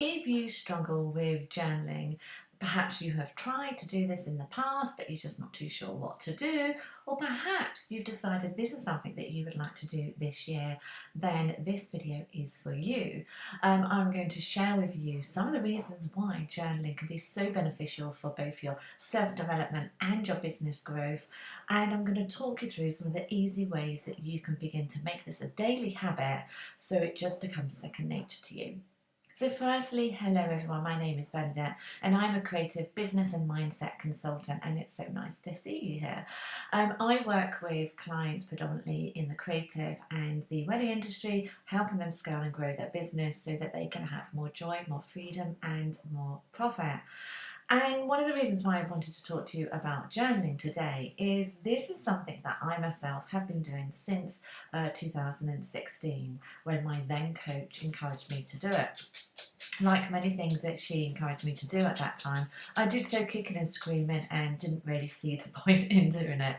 If you struggle with journaling, perhaps you have tried to do this in the past, but you're just not too sure what to do, or perhaps you've decided this is something that you would like to do this year, then this video is for you. I'm going to share with you some of the reasons why journaling can be so beneficial for both your self-development and your business growth, and I'm going to talk you through some of the easy ways that you can begin to make this a daily habit so it just becomes second nature to you. So firstly, hello everyone, my name is Bernadette and I'm a creative business and mindset consultant, and it's so nice to see you here. I work with clients predominantly in the creative and the wedding industry, helping them scale and grow their business so that they can have more joy, more freedom and more profit. And one of the reasons why I wanted to talk to you about journaling today is this is something that I myself have been doing since 2016, when my then coach encouraged me to do it. Like many things that she encouraged me to do at that time, I did so kicking and screaming and didn't really see the point in doing it.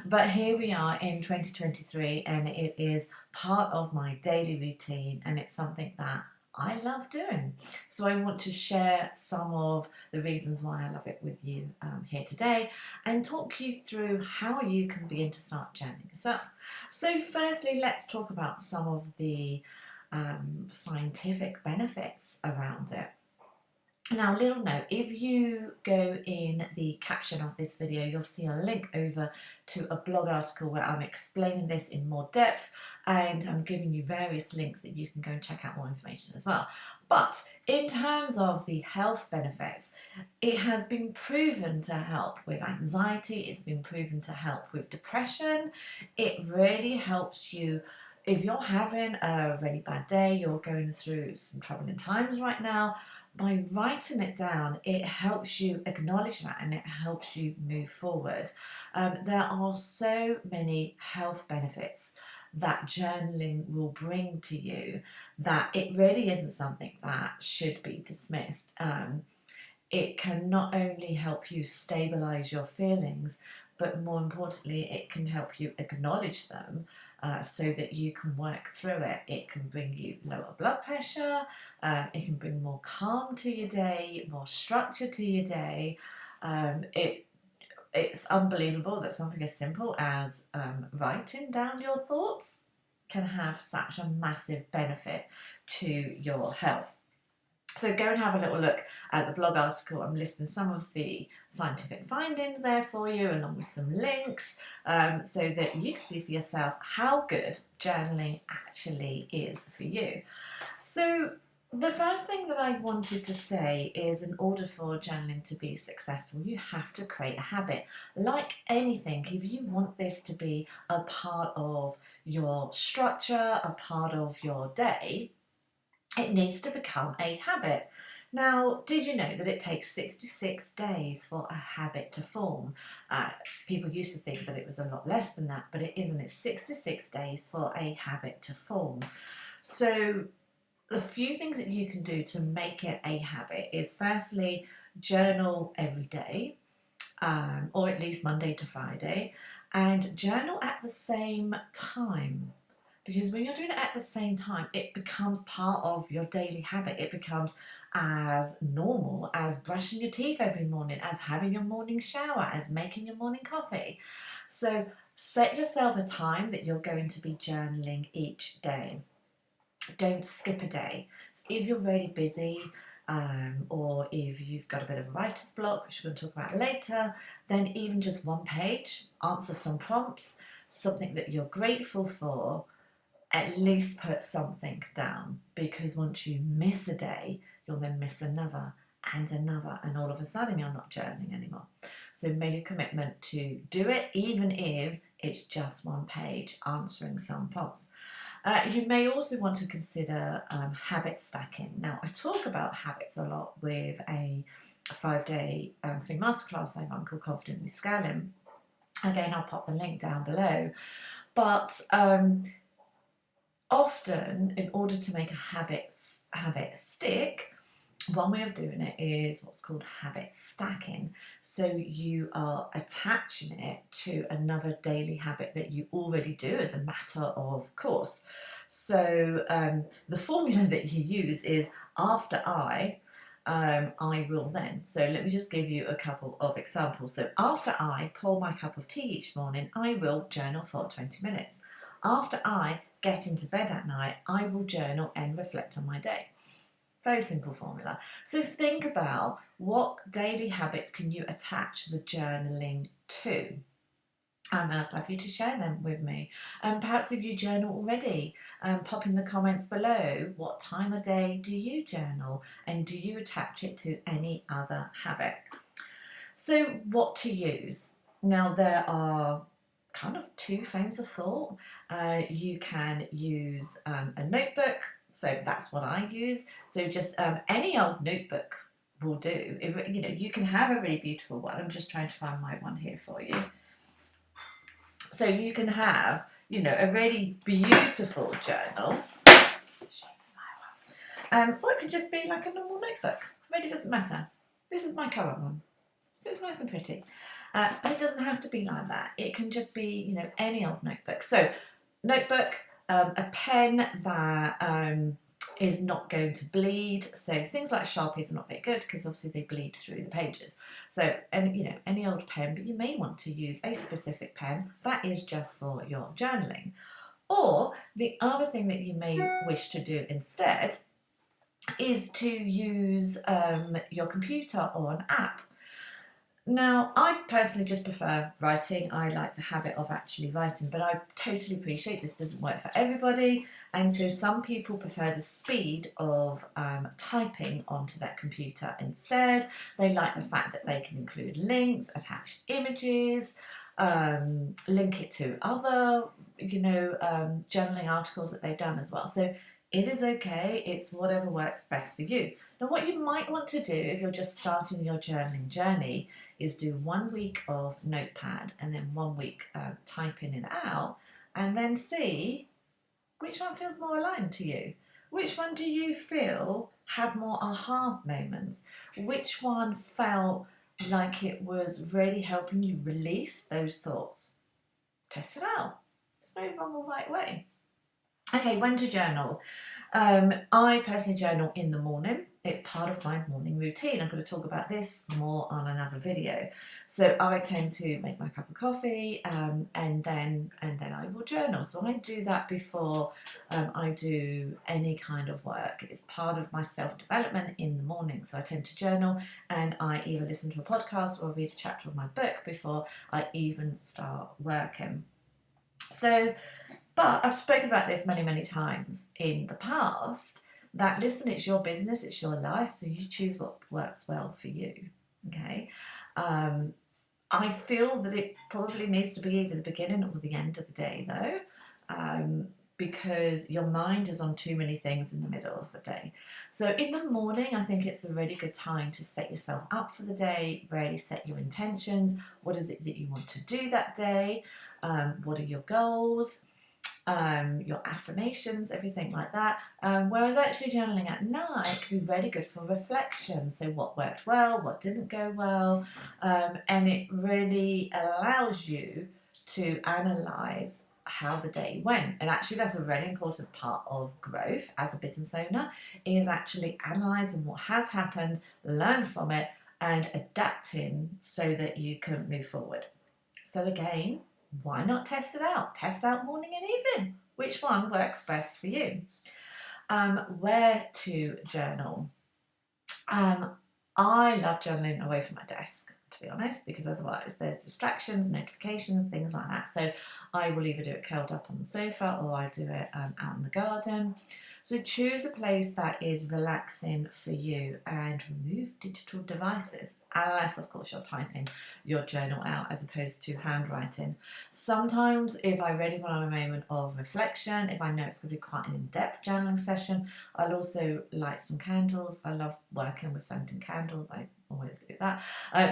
But here we are in 2023 and it is part of my daily routine, and it's something that I love doing. So I want to share some of the reasons why I love it with you here today, and talk you through how you can begin to start journaling yourself. So firstly, let's talk about some of the scientific benefits around it. Now, little note, if you go in the caption of this video, you'll see a link over to a blog article where I'm explaining this in more depth, and I'm giving you various links that you can go and check out more information as well. But in terms of the health benefits, it has been proven to help with anxiety, it's been proven to help with depression. It really helps you if you're having a really bad day, you're going through some troubling times right now. By writing it down, it helps you acknowledge that and it helps you move forward. There are so many health benefits that journaling will bring to you that it really isn't something that should be dismissed. It can not only help you stabilize your feelings, but more importantly, it can help you acknowledge them so that you can work through it. It can bring you lower blood pressure, it can bring more calm to your day, more structure to your day. It's unbelievable that something as simple as writing down your thoughts can have such a massive benefit to your health. So go and have a little look at the blog article. I'm listing some of the scientific findings there for you, along with some links, so that you can see for yourself how good journaling actually is for you. So the first thing that I wanted to say is, in order for journaling to be successful, you have to create a habit. Like anything, if you want this to be a part of your structure, a part of your day, it needs to become a habit. Now, did you know that it takes 66 days for a habit to form? People used to think that it was a lot less than that, but it isn't. It's 66 days for a habit to form. So the few things that you can do to make it a habit is, firstly, journal every day, or at least Monday to Friday, and journal at the same time. Because when you're doing it at the same time, it becomes part of your daily habit. It becomes as normal as brushing your teeth every morning, as having your morning shower, as making your morning coffee. So set yourself a time that you're going to be journaling each day. Don't skip a day. So if you're really busy, or if you've got a bit of writer's block, which we're going to talk about later, then even just one page, answer some prompts, something that you're grateful for, at least put something down, because once you miss a day, you'll then miss another and another, and all of a sudden you're not journaling anymore. So make a commitment to do it, even if it's just one page, answering some prompts. You may also want to consider habit stacking. Now, I talk about habits a lot with a 5-day free masterclass I run called Confidently Scaling. Again, I'll pop the link down below. But often, in order to make a habit stick, one way of doing it is what's called habit stacking. So you are attaching it to another daily habit that you already do as a matter of course. So the formula that you use is after I will then. So let me just give you a couple of examples. So after I pour my cup of tea each morning, I will journal for 20 minutes. After I get into bed at night, I will journal and reflect on my day. Very simple formula. So think about what daily habits can you attach the journaling to. And I'd love you to share them with me. Perhaps if you journal already, pop in the comments below what time of day do you journal and do you attach it to any other habit. So what to use? Now there are kind of two frames of thought. You can use a notebook, so that's what I use. So just any old notebook will do. You can have a really beautiful one. I'm just trying to find my one here for you. So you can have, a really beautiful journal, or it could just be like a normal notebook. Really doesn't matter. This is my current one, so it's nice and pretty. But it doesn't have to be like that. It can just be, any old notebook. So notebook, a pen that is not going to bleed. So things like Sharpies are not very good because obviously they bleed through the pages. So, any old pen, but you may want to use a specific pen that is just for your journaling. Or the other thing that you may wish to do instead is to use your computer or an app. Now, I personally just prefer writing. I like the habit of actually writing, but I totally appreciate this doesn't work for everybody. And so some people prefer the speed of typing onto their computer instead. They like the fact that they can include links, attach images, link it to other, journaling articles that they've done as well. So it is okay. It's whatever works best for you. Now, what you might want to do if you're just starting your journaling journey is do 1 week of Notepad and then 1 week typing it out, and then see which one feels more aligned to you. Which one do you feel had more aha moments? Which one felt like it was really helping you release those thoughts? Test it out. There's no wrong or right way. Okay, when to journal. I personally journal in the morning. It's part of my morning routine. I'm going to talk about this more on another video. So I tend to make my cup of coffee and then I will journal. So I do that before I do any kind of work. It's part of my self-development in the morning. So I tend to journal, and I either listen to a podcast or read a chapter of my book before I even start working. But I've spoken about this many, many times in the past, that listen, it's your business, it's your life, so you choose what works well for you, okay? I feel that it probably needs to be either the beginning or the end of the day, though, because your mind is on too many things in the middle of the day. So in the morning, I think it's a really good time to set yourself up for the day, really set your intentions. What is it that you want to do that day? What are your goals? Your affirmations, everything like that. Whereas actually journaling at night can be really good for reflection. So what worked well, what didn't go well, and it really allows you to analyse how the day went. And actually that's a really important part of growth as a business owner, is actually analysing what has happened, learn from it, and adapting so that you can move forward. So again, why not test it out? Test out morning and evening. Which one works best for you? Where to journal? I love journaling away from my desk, to be honest, because otherwise there's distractions, notifications, things like that. So I will either do it curled up on the sofa or I do it out in the garden. So choose a place that is relaxing for you and remove digital devices, unless of course you're typing your journal out as opposed to handwriting. Sometimes if I really want a moment of reflection, if I know it's going to be quite an in-depth journaling session, I'll also light some candles. I love working with scented candles. I always do that.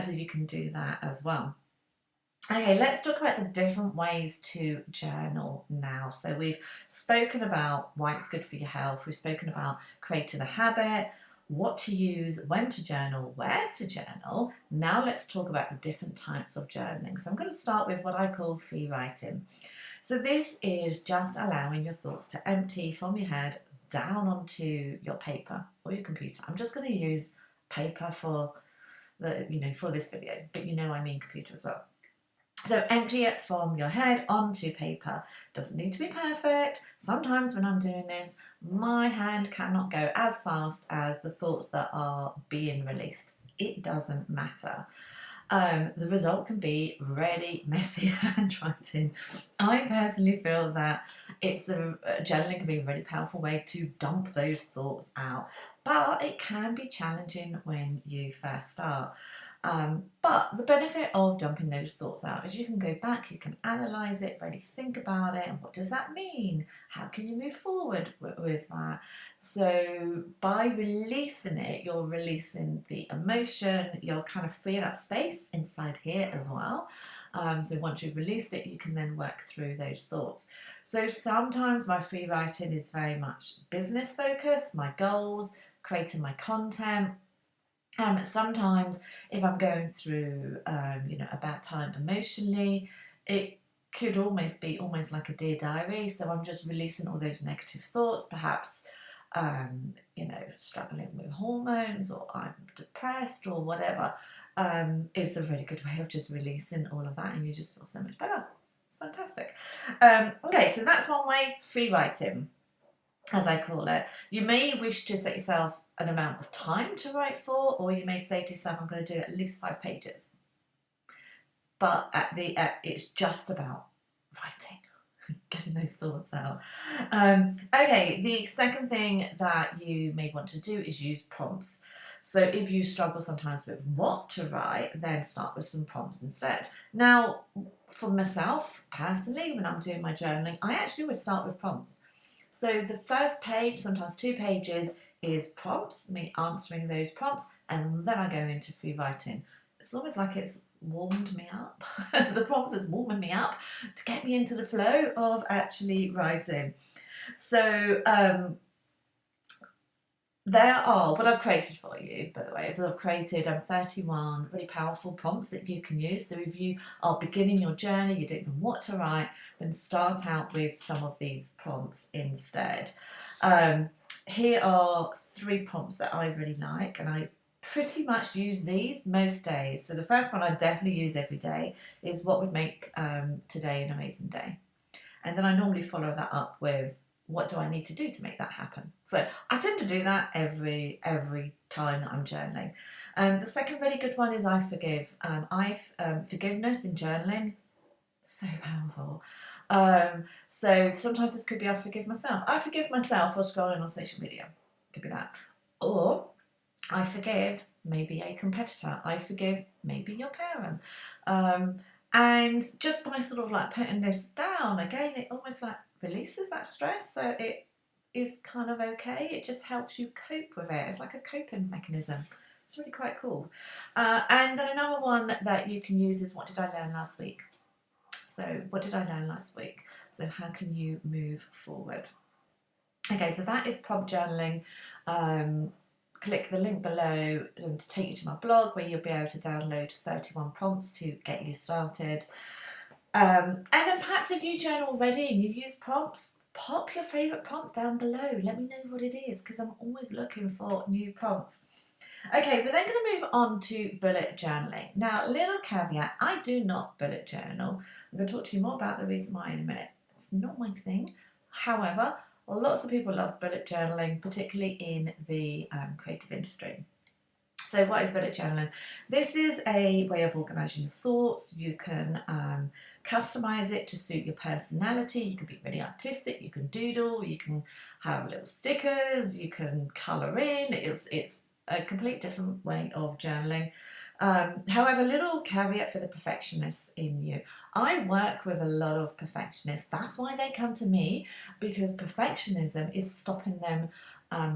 So you can do that as well. Okay, let's talk about the different ways to journal now. So we've spoken about why it's good for your health. We've spoken about creating a habit, what to use, when to journal, where to journal. Now let's talk about the different types of journaling. So I'm going to start with what I call free writing. So this is just allowing your thoughts to empty from your head down onto your paper or your computer. I'm just going to use paper for for this video, but I mean computer as well. So empty it from your head onto paper. Doesn't need to be perfect. Sometimes when I'm doing this, my hand cannot go as fast as the thoughts that are being released. It doesn't matter. The result can be really messy handwriting. I personally feel that journaling can be a really powerful way to dump those thoughts out, but it can be challenging when you first start. But the benefit of dumping those thoughts out is you can go back, you can analyse it, really think about it, and what does that mean? How can you move forward with that? So by releasing it, you're releasing the emotion, you're kind of freeing up space inside here as well. So once you've released it, you can then work through those thoughts. So sometimes my free writing is very much business focused, my goals, creating my content. Sometimes if I'm going through a bad time emotionally, it could almost be like a dear diary. So I'm just releasing all those negative thoughts, perhaps struggling with hormones, or I'm depressed, or whatever. It's a really good way of just releasing all of that, and you just feel so much better. It's fantastic. Okay, so that's one way, free writing, as I call it. You may wish to set yourself an amount of time to write for, or you may say to yourself, I'm going to do at least 5 pages. But it's just about writing, getting those thoughts out. Okay, the second thing that you may want to do is use prompts. So if you struggle sometimes with what to write, then start with some prompts instead. Now, for myself, personally, when I'm doing my journaling, I actually always start with prompts. So the first page, sometimes 2 pages, is prompts, me answering those prompts, and then I go into free writing. It's almost like it's warmed me up. The prompts is warming me up to get me into the flow of actually writing. So there are what I've created for you, by the way. So I've created 31 really powerful prompts that you can use. So if you are beginning your journey, you don't know what to write, then start out with some of these prompts instead. Here are 3 prompts that I really like, and I pretty much use these most days. So the first one I definitely use every day is what would make today an amazing day. And then I normally follow that up with what do I need to do to make that happen. So I tend to do that every time that I'm journaling. The second really good one is I forgive. Forgiveness in journaling, so powerful. So sometimes this could be I forgive myself. I forgive myself for scrolling on social media. Could be that. Or I forgive maybe a competitor. I forgive maybe your parent. And just by sort of like putting this down, again, it almost like releases that stress. So it is kind of okay. It just helps you cope with it. It's like a coping mechanism. It's really quite cool. And then another one that you can use is what did I learn last week? So what did I learn last week? So how can you move forward? Okay, so that is prompt journaling. Click the link below to take you to my blog where you'll be able to download 31 prompts to get you started. And then perhaps if you journal already and you use prompts, pop your favourite prompt down below. Let me know what it is, because I'm always looking for new prompts. Okay, we're then going to move on to bullet journaling. Now, little caveat, I do not bullet journal. I'm going to talk to you more about the reason why in a minute. It's not my thing. However, lots of people love bullet journaling, particularly in the creative industry. So what is bullet journaling? This is a way of organising your thoughts. You can customise it to suit your personality. You can be really artistic, you can doodle, you can have little stickers, you can colour in. It's a complete different way of journaling. However, little caveat for the perfectionists in you. I work with a lot of perfectionists. That's why they come to me, because perfectionism is stopping them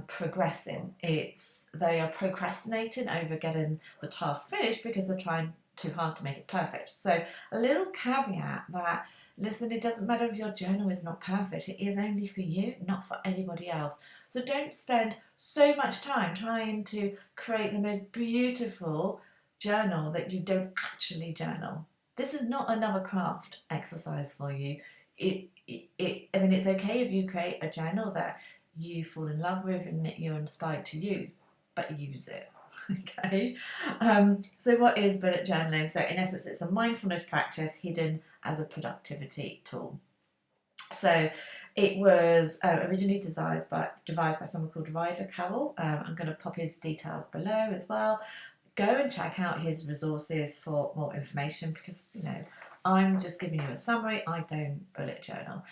progressing. They are procrastinating over getting the task finished because they're trying too hard to make it perfect. So a little caveat that, listen, it doesn't matter if your journal is not perfect. It is only for you, not for anybody else. So don't spend so much time trying to create the most beautiful journal that you don't actually journal. This is not another craft exercise for you. I mean, it's okay if you create a journal that you fall in love with and that you're inspired to use, but use it. Okay. So what is bullet journaling? So in essence, it's a mindfulness practice hidden as a productivity tool. So it was originally devised by someone called Ryder Carroll. I'm going to pop his details below as well. Go and check out his resources for more information, because I'm just giving you a summary. I don't bullet journal.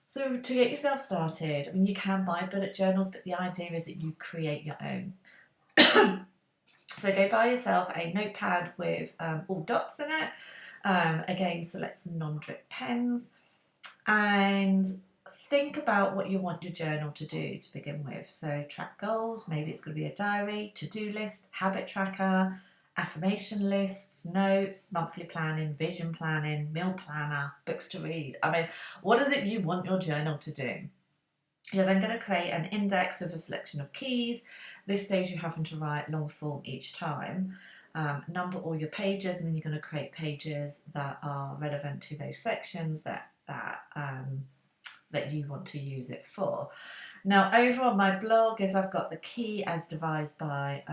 So to get yourself started, I mean, you can buy bullet journals, but the idea is that you create your own. So go buy yourself a notepad with all dots in it. Again, select some non-drip pens and think about what you want your journal to do to begin with. So track goals, maybe it's going to be a diary, to-do list, habit tracker, affirmation lists, notes, monthly planning, vision planning, meal planner, books to read. I mean, what is it you want your journal to do? You're then going to create an index with a selection of keys. This saves you having to write long form each time. Number all your pages, and then you're going to create pages that are relevant to those sections that you want to use it for. Now, over on my blog I've got the key as devised by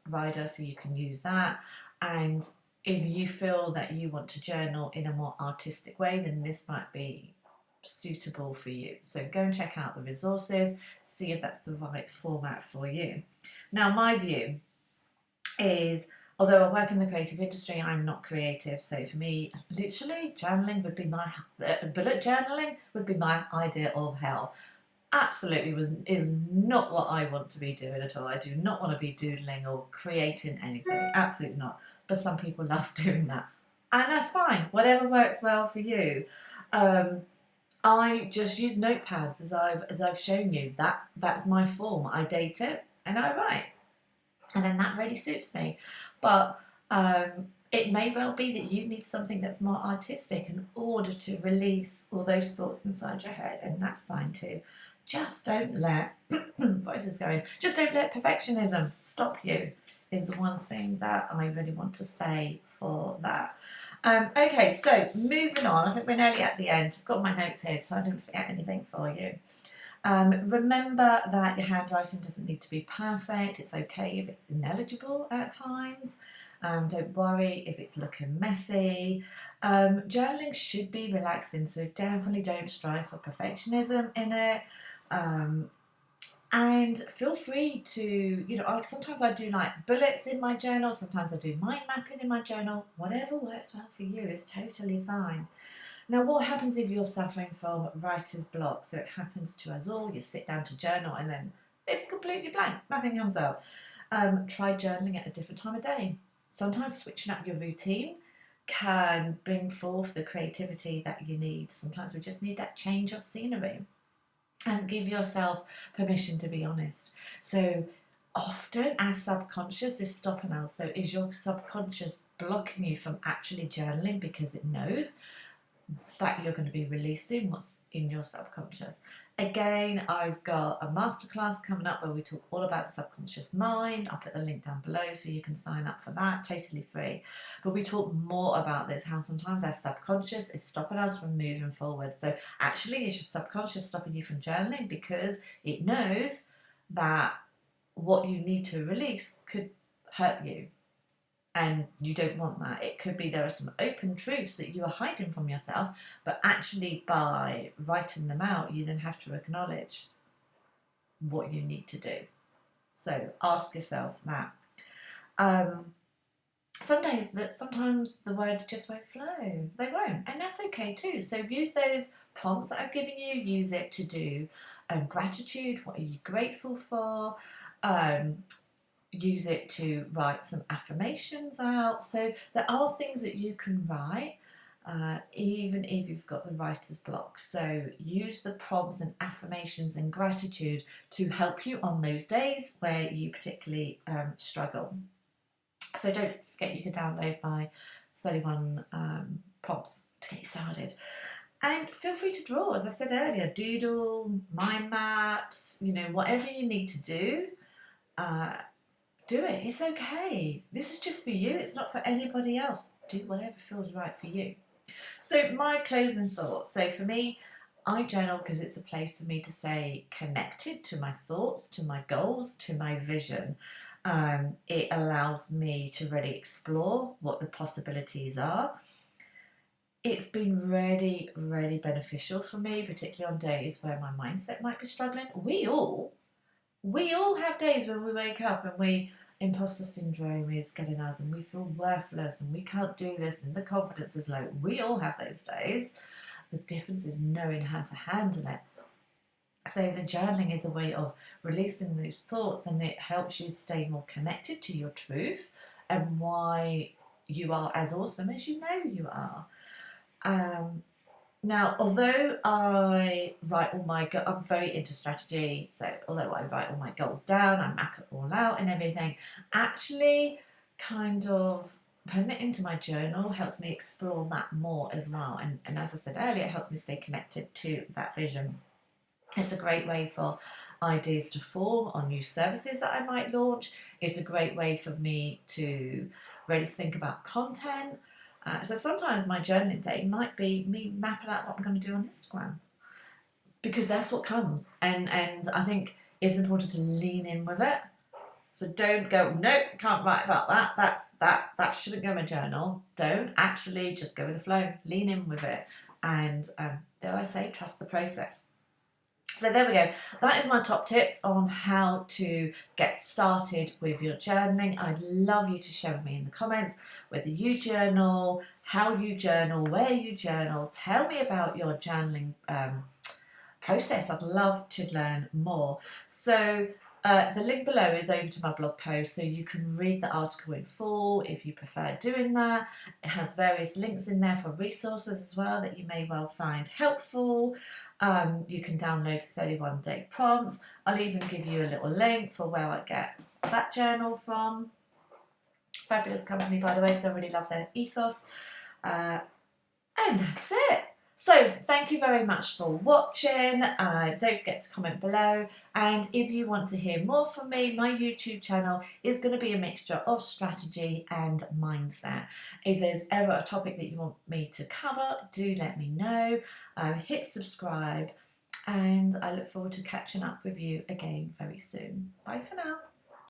Ryder, so you can use that. And if you feel that you want to journal in a more artistic way, then this might be suitable for you. So go and check out the resources, see if that's the right format for you. Now, my view is, although I work in the creative industry, I'm not creative. So for me, literally, journaling would be bullet journaling would be my idea of hell. Absolutely is not what I want to be doing at all. I do not want to be doodling or creating anything. Absolutely not. But some people love doing that, and that's fine. Whatever works well for you. I just use notepads as I've shown you. That's my form. I date it and I write, and then that really suits me. But it may well be that you need something that's more artistic in order to release all those thoughts inside your head, and that's fine too. Just don't let voice is going. Just don't let perfectionism stop you. Is the one thing that I really want to say for that. Okay, so moving on. I think we're nearly at the end. I've got my notes here, so I didn't forget anything for you. Remember that your handwriting doesn't need to be perfect. It's okay if it's ineligible at times. Don't worry if it's looking messy. Journaling should be relaxing, so definitely don't strive for perfectionism in it. And feel free to, sometimes I do like bullets in my journal, sometimes I do mind mapping in my journal. Whatever works well for you is totally fine. Now, what happens if you're suffering from writer's block? So it happens to us all. You sit down to journal and then it's completely blank. Nothing comes out. Try journaling at a different time of day. Sometimes switching up your routine can bring forth the creativity that you need. Sometimes we just need that change of scenery. And give yourself permission to be honest. So often our subconscious is stopping us. So is your subconscious blocking you from actually journaling because it knows that you're going to be releasing what's in your subconscious? Again, I've got a masterclass coming up where we talk all about the subconscious mind. I'll put the link down below so you can sign up for that, totally free. But we talk more about this, how sometimes our subconscious is stopping us from moving forward. So actually, is your subconscious stopping you from journaling because it knows that what you need to release could hurt you? And you don't want that. It could be there are some open truths that you are hiding from yourself, but actually by writing them out, you then have to acknowledge what you need to do. So ask yourself that. Sometimes the words just won't flow. They won't, and that's okay too. So use those prompts that I've given you. Use it to do gratitude. What are you grateful for? Use it to write some affirmations out. So there are things that you can write even if you've got the writer's block. So use the prompts and affirmations and gratitude to help you on those days where you particularly struggle. So don't forget you can download my 31 prompts to get you started. And feel free to draw, as I said earlier, doodle, mind maps, whatever you need to do. Do it. It's okay. This is just for you. It's not for anybody else. Do whatever feels right for you. So my closing thoughts. So for me, I journal because it's a place for me to stay connected to my thoughts, to my goals, to my vision. It allows me to really explore what the possibilities are. It's been really, really beneficial for me, particularly on days where my mindset might be struggling. We all have days when we wake up and imposter syndrome is getting us and we feel worthless and we can't do this and the confidence is low. We all have those days. The difference is knowing how to handle it. So the journaling is a way of releasing those thoughts, and it helps you stay more connected to your truth and why you are as awesome as you know you are. Now, although I write all my, I'm very into strategy, so although I write all my goals down, I map it all out and everything, actually kind of putting it into my journal helps me explore that more as well. And as I said earlier, it helps me stay connected to that vision. It's a great way for ideas to form on new services that I might launch. It's a great way for me to really think about content. So sometimes my journaling day might be me mapping out what I'm going to do on Instagram, because that's what comes. And I think it's important to lean in with it. So don't go, nope, can't write about that. That shouldn't go in my journal. Don't actually just go with the flow. Lean in with it, and dare I say, trust the process. So there we go. That is my top tips on how to get started with your journaling. I'd love you to share with me in the comments whether you journal, how you journal, where you journal. Tell me about your journaling process. I'd love to learn more. So the link below is over to my blog post, so you can read the article in full if you prefer doing that. It has various links in there for resources as well that you may well find helpful. You can download 31-day prompts. I'll even give you a little link for where I get that journal from. Fabulous company, by the way, because I really love their ethos. And that's it. So thank you very much for watching. Don't forget to comment below, and if you want to hear more from me, my YouTube channel is going to be a mixture of strategy and mindset. If there's ever a topic that you want me to cover, do let me know. Hit subscribe, and I look forward to catching up with you again very soon. Bye for now.